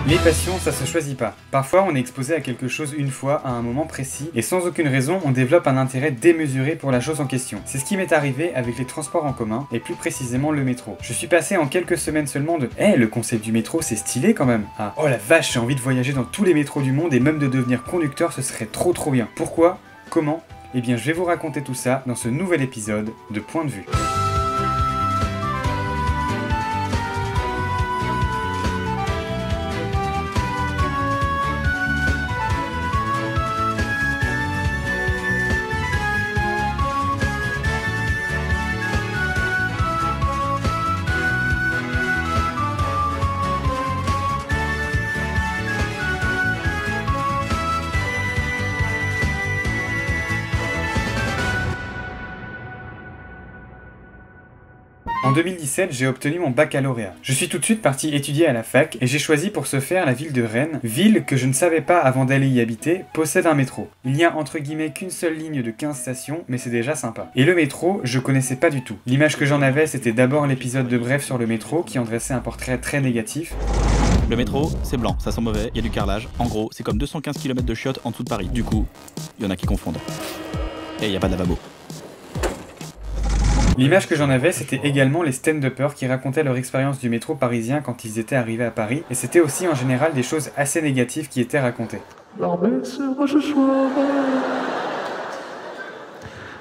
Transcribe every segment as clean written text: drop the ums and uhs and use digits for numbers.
Les passions, ça se choisit pas. Parfois, on est exposé à quelque chose une fois, à un moment précis, et sans aucune raison, on développe un intérêt démesuré pour la chose en question. C'est ce qui m'est arrivé avec les transports en commun, et plus précisément le métro. Je suis passé en quelques semaines seulement de « le concept du métro, c'est stylé quand même !» à « Oh la vache, j'ai envie de voyager dans tous les métros du monde et même de devenir conducteur, ce serait trop bien !» Pourquoi ? Comment ? Eh bien, je vais vous raconter tout ça dans ce nouvel épisode de Point de vue. En 2017, j'ai obtenu mon baccalauréat. Je suis tout de suite parti étudier à la fac et j'ai choisi pour ce faire la ville de Rennes, ville que je ne savais pas avant d'aller y habiter, possède un métro. Il n'y a entre guillemets qu'une seule ligne de 15 stations, mais c'est déjà sympa. Et le métro, je connaissais pas du tout. L'image que j'en avais, c'était d'abord l'épisode de Bref sur le métro qui en dressait un portrait très négatif. Le métro, c'est blanc, ça sent mauvais, il y a du carrelage. En gros, c'est comme 215 km de chiottes en dessous de Paris. Du coup, il y en a qui confondent. Et il n'y a pas de lavabo. L'image que j'en avais, c'était également les stand-uppers qui racontaient leur expérience du métro parisien quand ils étaient arrivés à Paris, et c'était aussi en général des choses assez négatives qui étaient racontées.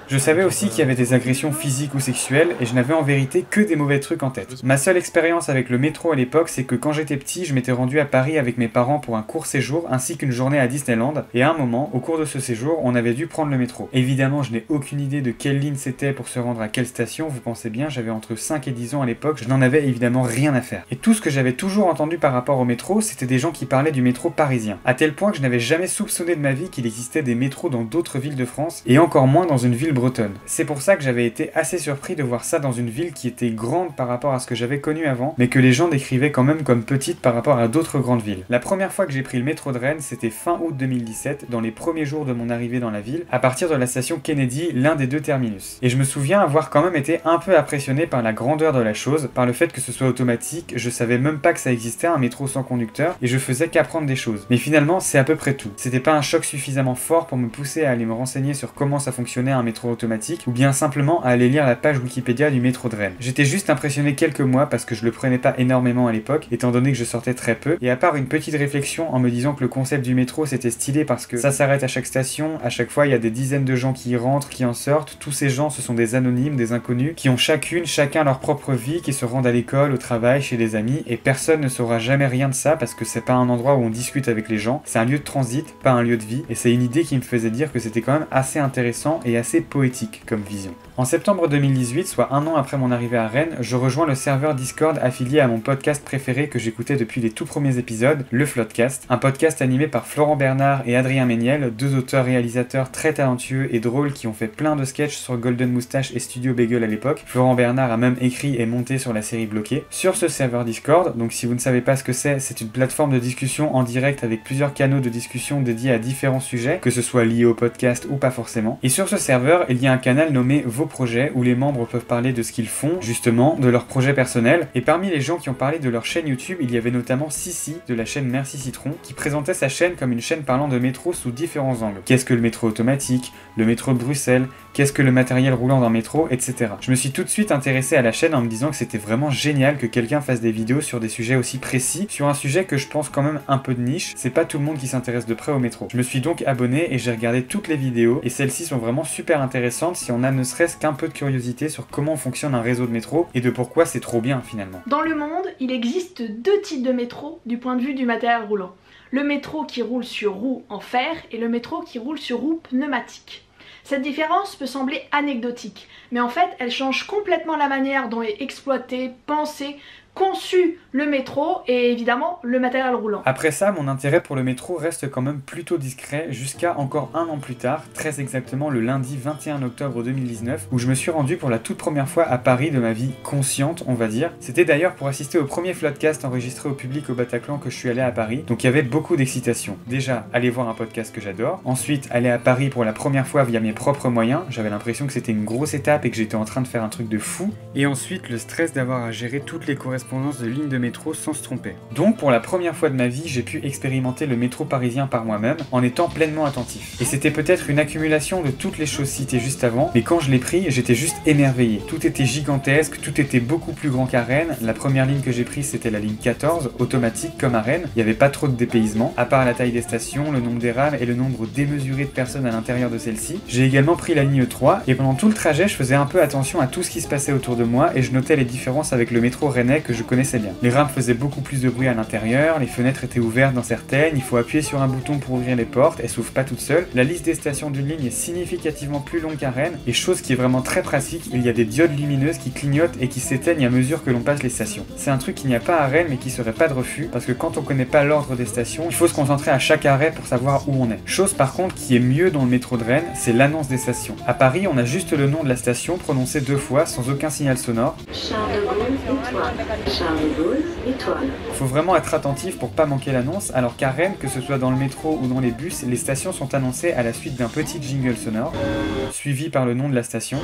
Je savais aussi qu'il y avait des agressions physiques ou sexuelles, et je n'avais en vérité que des mauvais trucs en tête. Ma seule expérience avec le métro à l'époque, c'est que quand j'étais petit, je m'étais rendu à Paris avec mes parents pour un court séjour, ainsi qu'une journée à Disneyland, et à un moment, au cours de ce séjour, on avait dû prendre le métro. Évidemment, je n'ai aucune idée de quelle ligne c'était pour se rendre à quelle station, vous pensez bien, j'avais entre 5 et 10 ans à l'époque, je n'en avais évidemment rien à faire. Et tout ce que j'avais toujours entendu par rapport au métro, c'était des gens qui parlaient du métro parisien. À tel point que je n'avais jamais soupçonné de ma vie qu'il existait des métros dans d'autres villes de France, et encore moins dans une ville bretonne. C'est pour ça que j'avais été assez surpris de voir ça dans une ville qui était grande par rapport à ce que j'avais connu avant, mais que les gens décrivaient quand même comme petite par rapport à d'autres grandes villes. La première fois que j'ai pris le métro de Rennes, c'était fin août 2017, dans les premiers jours de mon arrivée dans la ville, à partir de la station Kennedy, l'un des deux terminus. Et je me souviens avoir quand même été un peu impressionné par la grandeur de la chose, par le fait que ce soit automatique, je savais même pas que ça existait un métro sans conducteur, et je faisais qu'apprendre des choses. Mais finalement, c'est à peu près tout. C'était pas un choc suffisamment fort pour me pousser à aller me renseigner sur comment ça fonctionnait un métro automatique, ou bien simplement à aller lire la page Wikipédia du métro de Rennes. J'étais juste impressionné quelques mois parce que je le prenais pas énormément à l'époque, étant donné que je sortais très peu, et à part une petite réflexion en me disant que le concept du métro c'était stylé parce que ça s'arrête à chaque station, à chaque fois il y a des dizaines de gens qui y rentrent, qui en sortent, tous ces gens ce sont des anonymes, des inconnus, qui ont chacun leur propre vie, qui se rendent à l'école, au travail, chez des amis, et personne ne saura jamais rien de ça parce que c'est pas un endroit où on discute avec les gens, c'est un lieu de transit, pas un lieu de vie, et c'est une idée qui me faisait dire que c'était quand même assez intéressant et assez poétique comme vision. En septembre 2018, soit un an après mon arrivée à Rennes, je rejoins le serveur Discord affilié à mon podcast préféré que j'écoutais depuis les tout premiers épisodes, le Floodcast, un podcast animé par Florent Bernard et Adrien Méniel, deux auteurs-réalisateurs très talentueux et drôles qui ont fait plein de sketchs sur Golden Moustache et Studio Bagel à l'époque. Florent Bernard a même écrit et monté sur la série Bloquée. Sur ce serveur Discord, donc si vous ne savez pas ce que c'est une plateforme de discussion en direct avec plusieurs canaux de discussion dédiés à différents sujets, que ce soit lié au podcast ou pas forcément. Et sur ce serveur, il y a un canal nommé Vos projets où les membres peuvent parler de ce qu'ils font, justement, de leurs projets personnels. Et parmi les gens qui ont parlé de leur chaîne YouTube, il y avait notamment Sissi de la chaîne Merci Citron qui présentait sa chaîne comme une chaîne parlant de métro sous différents angles. Qu'est-ce que le métro automatique, le métro de Bruxelles, qu'est-ce que le matériel roulant d'un métro, etc. Je me suis tout de suite intéressé à la chaîne en me disant que c'était vraiment génial que quelqu'un fasse des vidéos sur des sujets aussi précis, sur un sujet que je pense quand même un peu de niche. C'est pas tout le monde qui s'intéresse de près au métro. Je me suis donc abonné et j'ai regardé toutes les vidéos et celles-ci sont vraiment super intéressantes si on a ne serait-ce qu'un peu de curiosité sur comment fonctionne un réseau de métro et de pourquoi c'est trop bien finalement. Dans le monde, il existe deux types de métro du point de vue du matériel roulant. Le métro qui roule sur roues en fer et le métro qui roule sur roues pneumatiques. Cette différence peut sembler anecdotique, mais en fait elle change complètement la manière dont est exploité, pensé, conçu le métro et évidemment le matériel roulant. Après ça, mon intérêt pour le métro reste quand même plutôt discret jusqu'à encore un an plus tard, très exactement le lundi 21 octobre 2019, où je me suis rendu pour la toute première fois à Paris de ma vie consciente, on va dire. C'était d'ailleurs pour assister au premier Floodcast enregistré au public au Bataclan que je suis allé à Paris, donc il y avait beaucoup d'excitation. Déjà, aller voir un podcast que j'adore, ensuite aller à Paris pour la première fois via mes propres moyens, j'avais l'impression que c'était une grosse étape et que j'étais en train de faire un truc de fou, et ensuite le stress d'avoir à gérer toutes les correspondances correspondance de lignes de métro sans se tromper. Donc pour la première fois de ma vie, j'ai pu expérimenter le métro parisien par moi-même en étant pleinement attentif. Et c'était peut-être une accumulation de toutes les choses citées juste avant, mais quand je l'ai pris, j'étais juste émerveillé. Tout était gigantesque, tout était beaucoup plus grand qu'à Rennes. La première ligne que j'ai prise, c'était la ligne 14, automatique comme à Rennes. Il n'y avait pas trop de dépaysement, à part la taille des stations, le nombre des rames et le nombre démesuré de personnes à l'intérieur de celle-ci. J'ai également pris la ligne 3 et pendant tout le trajet, je faisais un peu attention à tout ce qui se passait autour de moi et je notais les différences avec le métro rennais que je connaissais bien. Les rames faisaient beaucoup plus de bruit à l'intérieur, les fenêtres étaient ouvertes dans certaines, il faut appuyer sur un bouton pour ouvrir les portes, elles s'ouvrent pas toutes seules. La liste des stations d'une ligne est significativement plus longue qu'à Rennes et chose qui est vraiment très pratique, il y a des diodes lumineuses qui clignotent et qui s'éteignent à mesure que l'on passe les stations. C'est un truc qu'il n'y a pas à Rennes mais qui serait pas de refus parce que quand on connaît pas l'ordre des stations, il faut se concentrer à chaque arrêt pour savoir où on est. Chose par contre qui est mieux dans le métro de Rennes, c'est l'annonce des stations. À Paris, on a juste le nom de la station prononcé 2 fois sans aucun signal sonore. Charles de Gaulle, étoile. Charles de Gaulle, étoile. Faut vraiment être attentif pour pas manquer l'annonce, alors qu'à Rennes, que ce soit dans le métro ou dans les bus, les stations sont annoncées à la suite d'un petit jingle sonore, suivi par le nom de la station,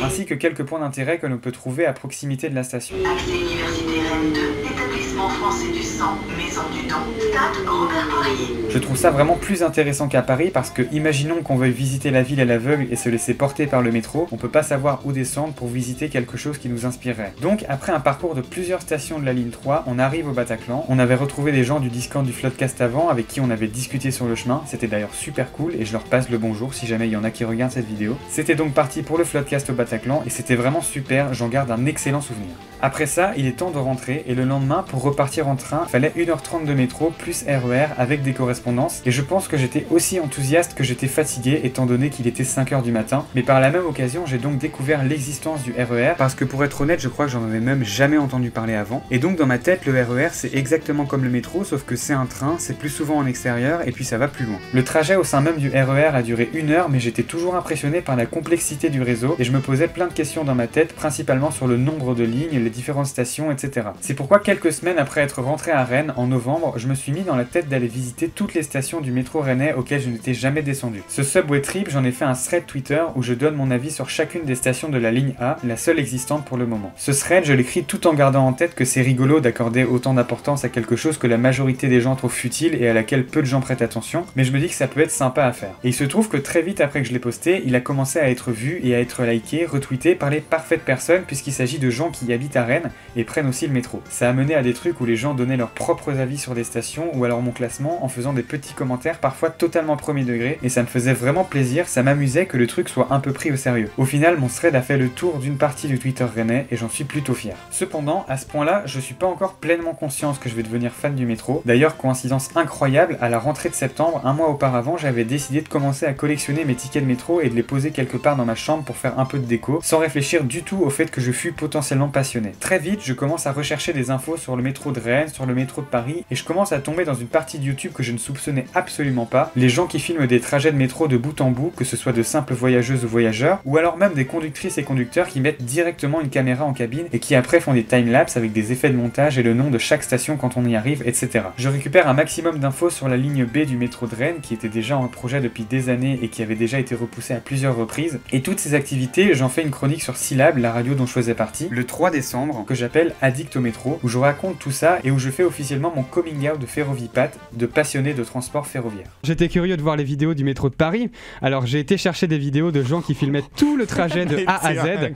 ainsi que quelques points d'intérêt que l'on peut trouver à proximité de la station. Accès Université Rennes 2, établissement français du sang, maison du don, stade Robert Poirier. Je trouve ça vraiment plus intéressant qu'à Paris parce que imaginons qu'on veuille visiter la ville à l'aveugle et se laisser porter par le métro, on peut pas savoir où descendre pour visiter quelque chose qui nous inspirerait. Donc après un parcours de plusieurs stations de la ligne 3, on arrive au Bataclan. On avait retrouvé des gens du Discord du Floodcast avant avec qui on avait discuté sur le chemin, c'était d'ailleurs super cool et je leur passe le bonjour si jamais il y en a qui regardent cette vidéo. C'était donc parti pour le Floodcast au Bataclan et c'était vraiment super, j'en garde un excellent souvenir. Après ça, il est temps de rentrer et le lendemain, pour repartir en train, fallait 1h30 de métro plus RER avec des correspondances et je pense que j'étais aussi enthousiaste que j'étais fatigué étant donné qu'il était 5h du matin, mais par la même occasion, j'ai donc découvert l'existence du RER parce que pour être honnête, je crois que j'en avais même jamais entendu parler avant. Et donc dans ma tête, le RER c'est exactement comme le métro, sauf que c'est un train, c'est plus souvent en extérieur et puis ça va plus loin. Le trajet au sein même du RER a duré 1 heure, mais j'étais toujours impressionné par la complexité du réseau et je me posais plein de questions dans ma tête, principalement sur le nombre de lignes, les différentes stations, etc. C'est pourquoi quelques semaines après être rentré à Rennes, en novembre, je me suis mis dans la tête d'aller visiter toutes les stations du métro rennais auxquelles je n'étais jamais descendu. Ce subway trip, j'en ai fait un thread Twitter où je donne mon avis sur chacune des stations de la ligne A, la seule existante pour le moment. Ce thread, je l'écris tout en gardant en tête que c'est rigolo d'accorder autant d'importance à quelque chose que la majorité des gens trouvent futile et à laquelle peu de gens prêtent attention, mais je me dis que ça peut être sympa à faire. Et il se trouve que très vite après que je l'ai posté, il a commencé à être vu et à être liké, retweeté par les parfaites personnes puisqu'il s'agit de gens qui habitent à Rennes et prennent aussi le métro. Ça a mené à des trucs où les gens donnaient leurs propres avis sur des stations ou alors mon classement en faisant des petits commentaires parfois totalement premier degré et ça me faisait vraiment plaisir, ça m'amusait que le truc soit un peu pris au sérieux. Au final, mon thread a fait le tour d'une partie du Twitter rennais et j'en suis plutôt fier. Cependant, à ce point-là, je suis pas encore pleinement conscient que je vais devenir fan du métro. D'ailleurs, coïncidence incroyable, à la rentrée de septembre, un mois auparavant, j'avais décidé de commencer à collectionner mes tickets de métro et de les poser quelque part dans ma chambre pour faire un peu de déco, sans réfléchir du tout au fait que je fus potentiellement passionné. Très vite, je commence à rechercher des infos sur le métro de Rennes, sur le métro de Paris, et je commence à tomber dans une partie de YouTube que je ne soupçonnais absolument pas, les gens qui filment des trajets de métro de bout en bout, que ce soit de simples voyageuses ou voyageurs, ou alors même des conductrices et conducteurs qui mettent directement une caméra en cabine et qui après font des timelapses avec des effets de montage et le nom de chaque station quand on y arrive, etc. Je récupère un maximum d'infos sur la ligne B du métro de Rennes, qui était déjà en projet depuis des années et qui avait déjà été repoussé à plusieurs reprises, et toutes ces activités, j'en fais une chronique sur Syllab, la radio dont je faisais partie, le 3 décembre, que j'appelle Addict au métro, où je raconte tout ça et où je fais officiellement mon coming out de Ferrovipat, de passionné de transport ferroviaire. J'étais curieux de voir les vidéos du métro de Paris, alors j'ai été chercher des vidéos de gens qui filmaient tout le trajet de A à Z.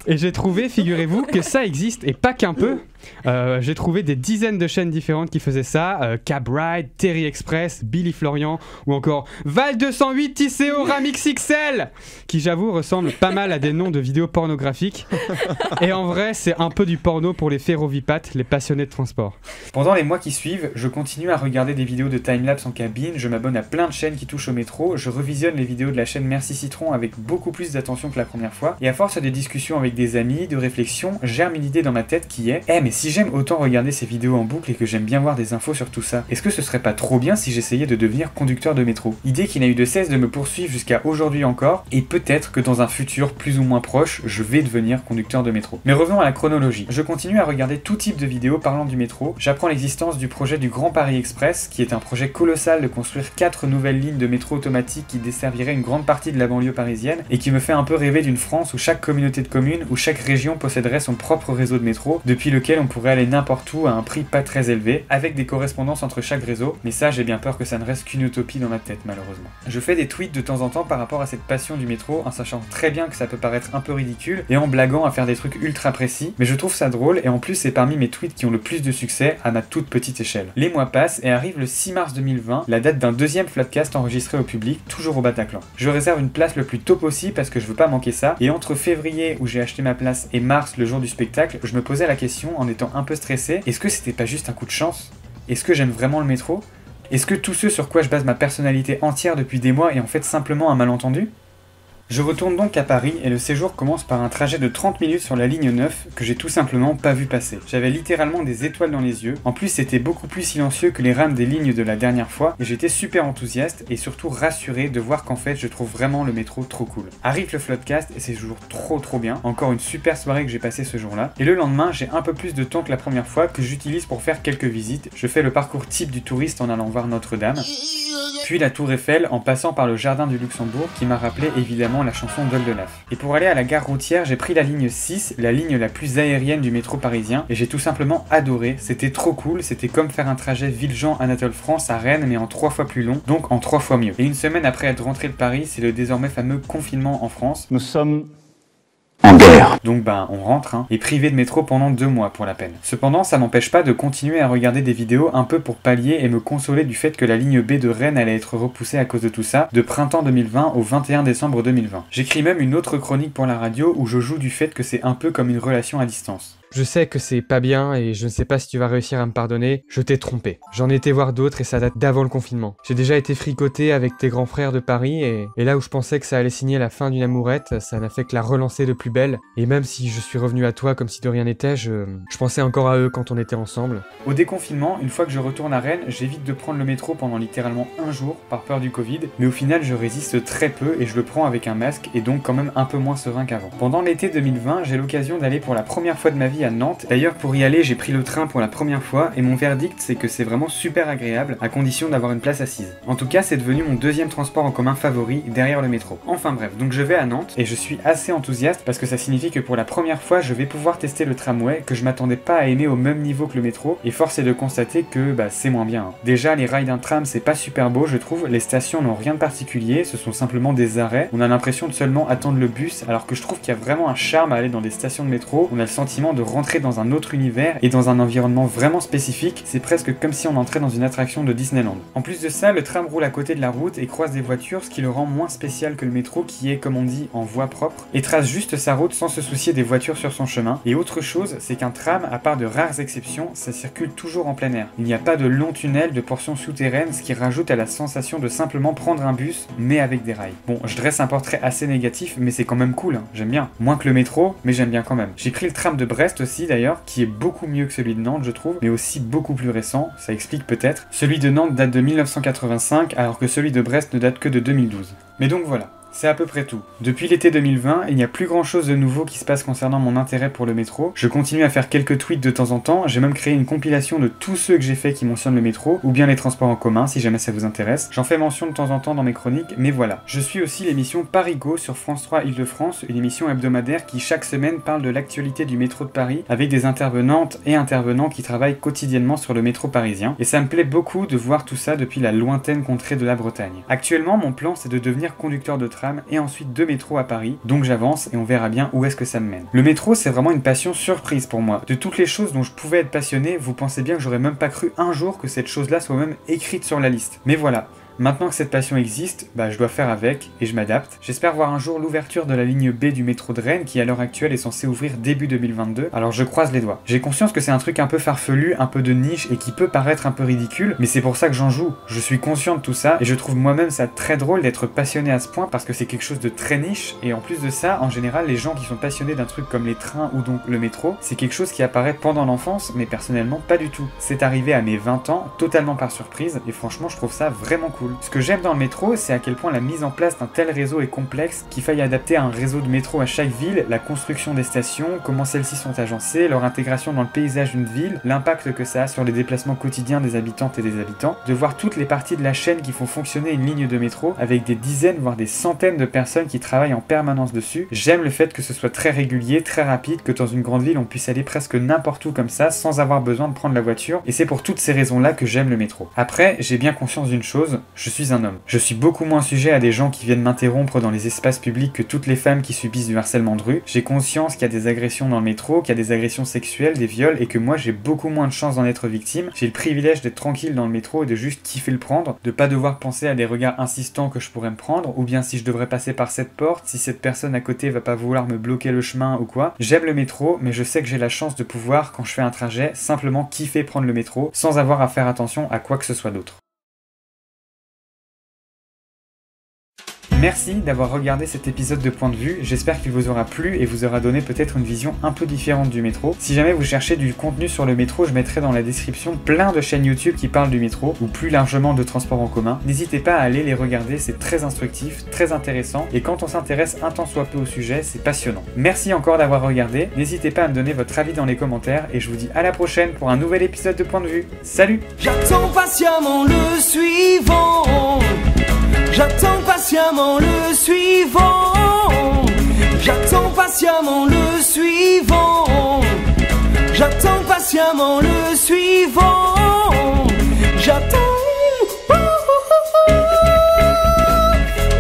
Et j'ai trouvé, figurez-vous, que ça existe, et pas qu'un peu. J'ai trouvé des dizaines de chaînes différentes qui faisaient ça, Cab Ride, Terry Express, Billy Florian, ou encore Val 208 TCO Ramix XL, qui j'avoue ressemblent pas mal à des noms de vidéos pornographiques. Et en vrai, c'est un peu du porno pour les ferrovipates, les passionnés de transport. Pendant les mois qui suivent, je continue à regarder des vidéos de timelapse en cabine, je m'abonne à plein de chaînes qui touchent au métro, je revisionne les vidéos de la chaîne Merci Citron avec beaucoup plus d'attention que la première fois, et à force des discussions avec des amis, de réflexion, germe une idée dans ma tête qui est mais si j'aime autant regarder ces vidéos en boucle et que j'aime bien voir des infos sur tout ça, est-ce que ce serait pas trop bien si j'essayais de devenir conducteur de métro? Idée qui n'a eu de cesse de me poursuivre jusqu'à aujourd'hui encore, et peut-être que dans un futur plus ou moins proche, je vais devenir conducteur de métro. Mais revenons à la chronologie. Je continue à regarder tout type de vidéos parlant du métro, j'apprends l'existence du projet du Grand Paris Express, qui est un projet colossal de construire 4 nouvelles lignes de métro automatique qui desserviraient une grande partie de la banlieue parisienne, et qui me fait un peu rêver d'une France où chaque communauté de communes où chaque région posséderait son propre réseau de métro, depuis lequel on pourrait aller n'importe où à un prix pas très élevé, avec des correspondances entre chaque réseau, mais ça j'ai bien peur que ça ne reste qu'une utopie dans ma tête malheureusement. Je fais des tweets de temps en temps par rapport à cette passion du métro, en sachant très bien que ça peut paraître un peu ridicule, et en blaguant à faire des trucs ultra précis, mais je trouve ça drôle, et en plus c'est parmi mes tweets qui ont le plus de succès à ma toute petite échelle. Les mois passent, et arrive le 6 mars 2020, la date d'un deuxième Floodcast enregistré au public, toujours au Bataclan. Je réserve une place le plus tôt possible parce que je veux pas manquer ça, et entre février où j'ai acheté ma place et mars le jour du spectacle, je me posais la question en étant un peu stressé, est-ce que c'était pas juste un coup de chance? Est-ce que j'aime vraiment le métro? Est-ce que tout ce sur quoi je base ma personnalité entière depuis des mois est en fait simplement un malentendu? Je retourne donc à Paris et le séjour commence par un trajet de 30 minutes sur la ligne 9 que j'ai tout simplement pas vu passer. J'avais littéralement des étoiles dans les yeux, en plus c'était beaucoup plus silencieux que les rames des lignes de la dernière fois et j'étais super enthousiaste et surtout rassuré de voir qu'en fait je trouve vraiment le métro trop cool. Arrive le Floodcast et c'est toujours trop bien, encore une super soirée que j'ai passée ce jour-là, et le lendemain j'ai un peu plus de temps que la première fois que j'utilise pour faire quelques visites. Je fais le parcours type du touriste en allant voir Notre-Dame, puis la Tour Eiffel en passant par le Jardin du Luxembourg qui m'a rappelé évidemment la chanson d'Oldelaf. Et pour aller à la gare routière, j'ai pris la ligne 6, la ligne la plus aérienne du métro parisien, et j'ai tout simplement adoré, c'était trop cool, c'était comme faire un trajet Villejean-Anatole France à Rennes mais en 3 fois plus long, donc en 3 fois mieux. Et une semaine après être rentré de Paris, c'est le désormais fameux confinement en France. Nous sommes en guerre. Donc on rentre, et privé de métro pendant 2 mois pour la peine. Cependant, ça m'empêche pas de continuer à regarder des vidéos un peu pour pallier et me consoler du fait que la ligne B de Rennes allait être repoussée à cause de tout ça, de printemps 2020 au 21 décembre 2020. J'écris même une autre chronique pour la radio où je joue du fait que c'est un peu comme une relation à distance. Je sais que c'est pas bien et je ne sais pas si tu vas réussir à me pardonner, je t'ai trompé. J'en ai été voir d'autres et ça date d'avant le confinement. J'ai déjà été fricoté avec tes grands frères de Paris et là où je pensais que ça allait signer la fin d'une amourette, ça n'a fait que la relancer de plus belle. Et même si je suis revenu à toi comme si de rien n'était, je pensais encore à eux quand on était ensemble. Au déconfinement, une fois que je retourne à Rennes, j'évite de prendre le métro pendant littéralement 1 jour par peur du Covid, mais au final je résiste très peu et je le prends avec un masque et donc quand même un peu moins serein qu'avant. Pendant l'été 2020, j'ai l'occasion d'aller pour la première fois de ma vie à Nantes. D'ailleurs pour y aller j'ai pris le train pour la première fois et mon verdict c'est que c'est vraiment super agréable à condition d'avoir une place assise. En tout cas c'est devenu mon deuxième transport en commun favori derrière le métro. Enfin bref, donc je vais à Nantes et je suis assez enthousiaste parce que ça signifie que pour la première fois je vais pouvoir tester le tramway que je m'attendais pas à aimer au même niveau que le métro et force est de constater que c'est moins bien. Déjà les rails d'un tram c'est pas super beau je trouve, les stations n'ont rien de particulier, ce sont simplement des arrêts, on a l'impression de seulement attendre le bus alors que je trouve qu'il y a vraiment un charme à aller dans des stations de métro, on a le sentiment de rentrer dans un autre univers et dans un environnement vraiment spécifique, c'est presque comme si on entrait dans une attraction de Disneyland. En plus de ça, le tram roule à côté de la route et croise des voitures, ce qui le rend moins spécial que le métro qui est, comme on dit, en voie propre et trace juste sa route sans se soucier des voitures sur son chemin. Et autre chose, c'est qu'un tram, à part de rares exceptions, ça circule toujours en plein air. Il n'y a pas de long tunnel, de portions souterraines, ce qui rajoute à la sensation de simplement prendre un bus, mais avec des rails. Bon, je dresse un portrait assez négatif, mais c'est quand même cool, j'aime bien. Moins que le métro, mais j'aime bien quand même. J'ai pris le tram de Brest aussi d'ailleurs, qui est beaucoup mieux que celui de Nantes je trouve, mais aussi beaucoup plus récent, ça explique peut-être. Celui de Nantes date de 1985, alors que celui de Brest ne date que de 2012. Mais donc voilà. C'est à peu près tout. Depuis l'été 2020, il n'y a plus grand chose de nouveau qui se passe concernant mon intérêt pour le métro. Je continue à faire quelques tweets de temps en temps, j'ai même créé une compilation de tous ceux que j'ai fait qui mentionnent le métro, ou bien les transports en commun si jamais ça vous intéresse. J'en fais mention de temps en temps dans mes chroniques, mais voilà. Je suis aussi l'émission Parigo sur France 3 Île-de-France, une émission hebdomadaire qui chaque semaine parle de l'actualité du métro de Paris, avec des intervenantes et intervenants qui travaillent quotidiennement sur le métro parisien. Et ça me plaît beaucoup de voir tout ça depuis la lointaine contrée de la Bretagne. Actuellement, mon plan c'est de devenir conducteur de tram et ensuite 2 métros à Paris, donc j'avance et on verra bien où est-ce que ça me mène. Le métro c'est vraiment une passion surprise pour moi. De toutes les choses dont je pouvais être passionné, vous pensez bien que j'aurais même pas cru un jour que cette chose-là soit même écrite sur la liste. Mais voilà. Maintenant que cette passion existe, je dois faire avec et je m'adapte. J'espère voir un jour l'ouverture de la ligne B du métro de Rennes qui à l'heure actuelle est censée ouvrir début 2022, alors je croise les doigts. J'ai conscience que c'est un truc un peu farfelu, un peu de niche et qui peut paraître un peu ridicule, mais c'est pour ça que j'en joue. Je suis conscient de tout ça et je trouve moi-même ça très drôle d'être passionné à ce point parce que c'est quelque chose de très niche et en plus de ça, en général, les gens qui sont passionnés d'un truc comme les trains ou donc le métro, c'est quelque chose qui apparaît pendant l'enfance, mais personnellement pas du tout. C'est arrivé à mes 20 ans, totalement par surprise et franchement je trouve ça vraiment cool. cool. Ce que j'aime dans le métro, c'est à quel point la mise en place d'un tel réseau est complexe qu'il faille adapter un réseau de métro à chaque ville, la construction des stations, comment celles-ci sont agencées, leur intégration dans le paysage d'une ville, l'impact que ça a sur les déplacements quotidiens des habitantes et des habitants, de voir toutes les parties de la chaîne qui font fonctionner une ligne de métro avec des dizaines voire des centaines de personnes qui travaillent en permanence dessus. J'aime le fait que ce soit très régulier, très rapide, que dans une grande ville on puisse aller presque n'importe où comme ça sans avoir besoin de prendre la voiture, et c'est pour toutes ces raisons-là que j'aime le métro. Après, j'ai bien conscience d'une chose, je suis un homme. Je suis beaucoup moins sujet à des gens qui viennent m'interrompre dans les espaces publics que toutes les femmes qui subissent du harcèlement de rue. J'ai conscience qu'il y a des agressions dans le métro, qu'il y a des agressions sexuelles, des viols, et que moi j'ai beaucoup moins de chances d'en être victime. J'ai le privilège d'être tranquille dans le métro et de juste kiffer le prendre, de pas devoir penser à des regards insistants que je pourrais me prendre, ou bien si je devrais passer par cette porte, si cette personne à côté va pas vouloir me bloquer le chemin ou quoi. J'aime le métro, mais je sais que j'ai la chance de pouvoir, quand je fais un trajet, simplement kiffer prendre le métro, sans avoir à faire attention à quoi que ce soit d'autre. Merci d'avoir regardé cet épisode de Point de Vue, j'espère qu'il vous aura plu et vous aura donné peut-être une vision un peu différente du métro. Si jamais vous cherchez du contenu sur le métro, je mettrai dans la description plein de chaînes YouTube qui parlent du métro, ou plus largement de transport en commun. N'hésitez pas à aller les regarder, c'est très instructif, très intéressant, et quand on s'intéresse un tant soit peu au sujet, c'est passionnant. Merci encore d'avoir regardé, n'hésitez pas à me donner votre avis dans les commentaires, et je vous dis à la prochaine pour un nouvel épisode de Point de Vue. Salut! J'attends patiemment le suivant. J'attends patiemment le suivant. J'attends patiemment le suivant. J'attends patiemment le suivant. J'attends.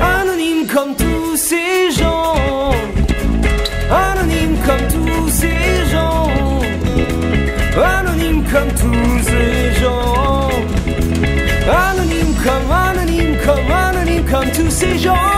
Anonyme comme tous ces gens. Anonyme comme tous ces gens. Anonyme comme tous ces gens. Anonyme comme tous ces gens.